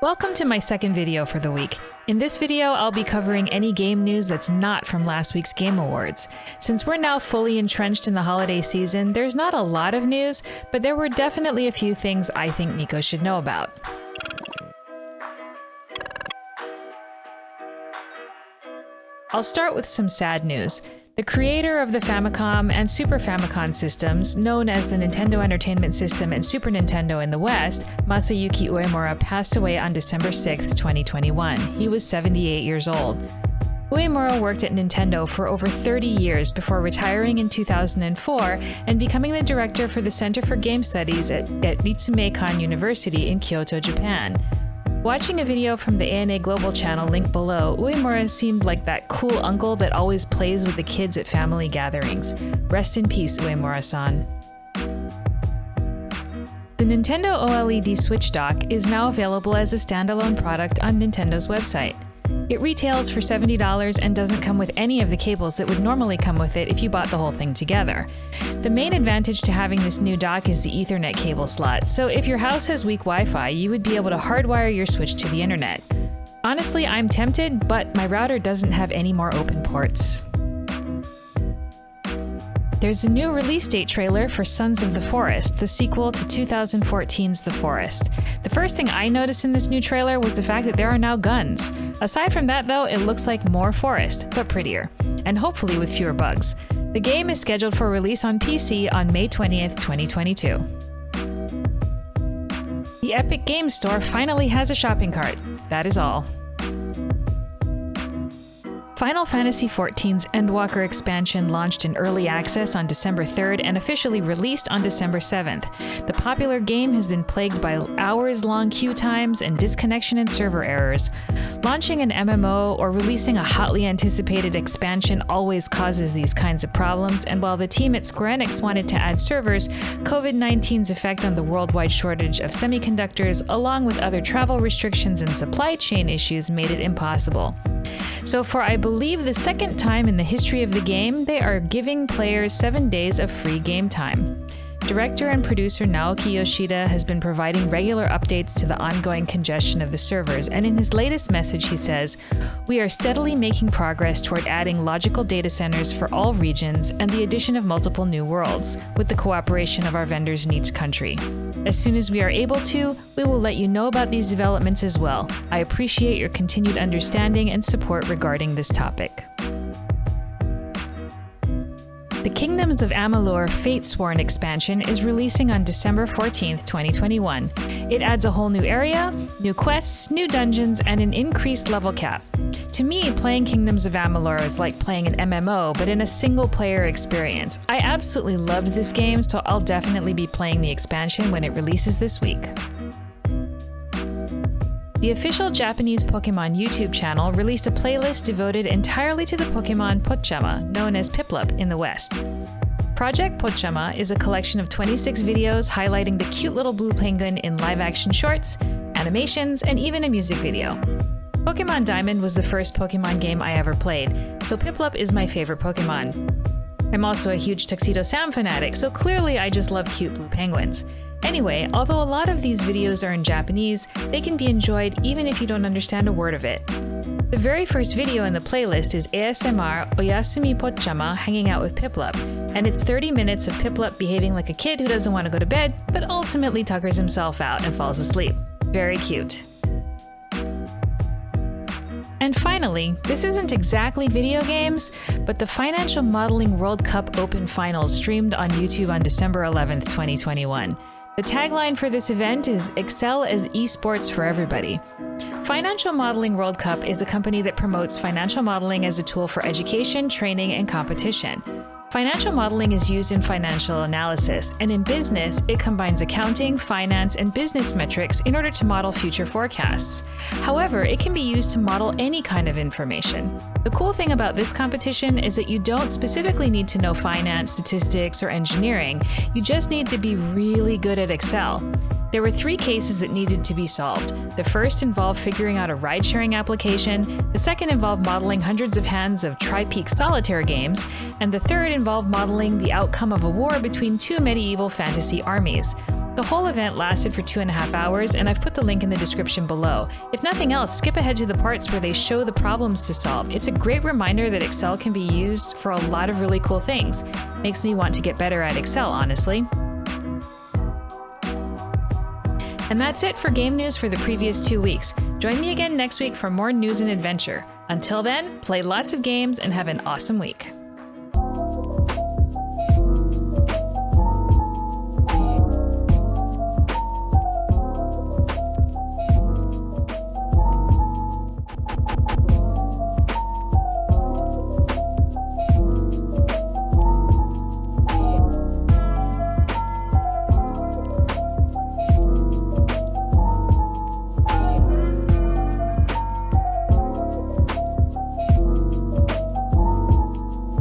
Welcome to my second video for the week. In this video, I'll be covering any game news that's not from last week's Game Awards. Since we're now fully entrenched in the holiday season, there's not a lot of news, but there were definitely a few things I think Miko should know about. I'll start with some sad news. The creator of the Famicom and Super Famicom systems, known as the Nintendo Entertainment System and Super Nintendo in the West, Masayuki Umura passed away on December 6, 2021. He was 78 years old. Umura worked at Nintendo for over 30 years before retiring in 2004 and becoming the director for the Center for Game Studies at Ritsumeikan University in Kyoto, Japan. Watching a video from the ANA Global channel linked below, Umura seemed like that cool uncle that always plays with the kids at family gatherings. Rest in peace, Uemura-san. The Nintendo OLED Switch dock is now available as a standalone product on Nintendo's website. It retails for $70 and doesn't come with any of the cables that would normally come with it if you bought the whole thing together. The main advantage to having this new dock is the Ethernet cable slot, so if your house has weak Wi-Fi, you would be able to hardwire your Switch to the internet. Honestly, I'm tempted, but my router doesn't have any more open ports. There's a new release date trailer for Sons of the Forest, the sequel to 2014's The Forest. The first thing I noticed in this new trailer was the fact that there are now guns. Aside from that though, it looks like more forest, but prettier, and hopefully with fewer bugs. The game is scheduled for release on PC on May 20th, 2022. The Epic Games Store finally has a shopping cart. That is all. Final Fantasy XIV's Endwalker expansion launched in early access on December 3rd and officially released on December 7th. The popular game has been plagued by hours-long queue times and disconnection and server errors. Launching an MMO or releasing a hotly anticipated expansion always causes these kinds of problems, and while the team at Square Enix wanted to add servers, COVID-19's effect on the worldwide shortage of semiconductors, along with other travel restrictions and supply chain issues, made it impossible. So for I believe the second time in the history of the game, they are giving players 7 days of free game time. Director and producer Naoki Yoshida has been providing regular updates to the ongoing congestion of the servers, and in his latest message he says, "We are steadily making progress toward adding logical data centers for all regions and the addition of multiple new worlds, with the cooperation of our vendors in each country. As soon as we are able to, we will let you know about these developments as well. I appreciate your continued understanding and support regarding this topic." The Kingdoms of Amalur Fatesworn expansion is releasing on December 14th, 2021. It adds a whole new area, new quests, new dungeons, and an increased level cap. To me, playing Kingdoms of Amalur is like playing an MMO, but in a single-player experience. I absolutely loved this game, so I'll definitely be playing the expansion when it releases this week. The official Japanese Pokemon YouTube channel released a playlist devoted entirely to the Pokemon Pochama, known as Piplup in the West. Project Pochama is a collection of 26 videos highlighting the cute little blue penguin in live-action shorts, animations, and even a music video. Pokemon Diamond was the first Pokemon game I ever played, so Piplup is my favorite Pokemon. I'm also a huge Tuxedo Sam fanatic, so clearly I just love cute blue penguins. Anyway, although a lot of these videos are in Japanese, they can be enjoyed even if you don't understand a word of it. The very first video in the playlist is ASMR Oyasumi Pochama hanging out with Piplup, and it's 30 minutes of Piplup behaving like a kid who doesn't want to go to bed, but ultimately tuckers himself out and falls asleep. Very cute. And finally, this isn't exactly video games, but the Financial Modeling World Cup Open Finals streamed on YouTube on December 11th, 2021. The tagline for this event is "Excel as esports for everybody." Financial Modeling World Cup is a company that promotes financial modeling as a tool for education, training, and competition. Financial modeling is used in financial analysis, and in business, it combines accounting, finance, and business metrics in order to model future forecasts. However, it can be used to model any kind of information. The cool thing about this competition is that you don't specifically need to know finance, statistics, or engineering. You just need to be really good at Excel. There were 3 cases that needed to be solved. The first involved figuring out a ride-sharing application, the second involved modeling hundreds of hands of tri-peak solitaire games, and the third involved modeling the outcome of a war between 2 medieval fantasy armies. The whole event lasted for 2.5 hours, and I've put the link in the description below. If nothing else, skip ahead to the parts where they show the problems to solve. It's a great reminder that Excel can be used for a lot of really cool things. Makes me want to get better at Excel, honestly. And that's it for game news for the previous 2 weeks. Join me again next week for more news and adventure. Until then, play lots of games and have an awesome week.